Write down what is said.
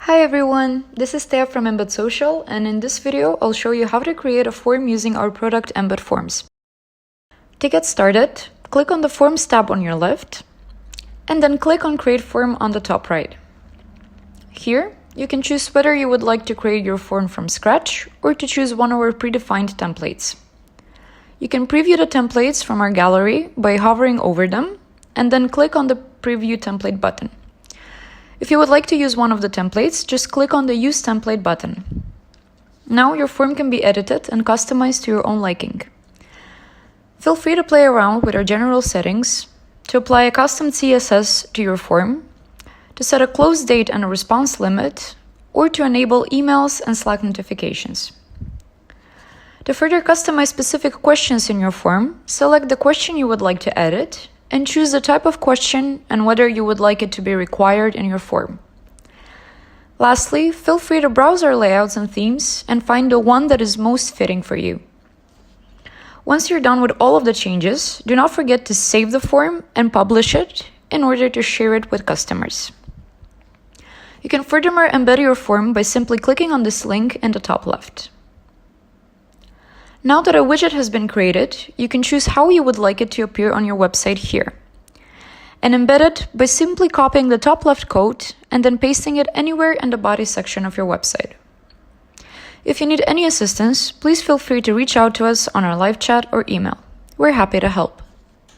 Hi everyone, this is Thea from Embed Social, and in this video I'll show you how to create a form using our product Embed Forms. To get started, click on the Forms tab on your left, and then click on Create Form on the top right. Here, you can choose whether you would like to create your form from scratch or to choose one of our predefined templates. You can preview the templates from our gallery by hovering over them, and then click on the Preview Template button. If you would like to use one of the templates, just click on the Use Template button. Now your form can be edited and customized to your own liking. Feel free to play around with our general settings, to apply a custom CSS to your form, to set a close date and a response limit, or to enable emails and Slack notifications. To further customize specific questions in your form, select the question you would like to edit, and choose the type of question and whether you would like it to be required in your form. Lastly, feel free to browse our layouts and themes and find the one that is most fitting for you. Once you're done with all of the changes, do not forget to save the form and publish it in order to share it with customers. You can furthermore embed your form by simply clicking on this link in the top left. Now that a widget has been created, you can choose how you would like it to appear on your website here, and embed it by simply copying the top left code and then pasting it anywhere in the body section of your website. If you need any assistance, please feel free to reach out to us on our live chat or email. We're happy to help.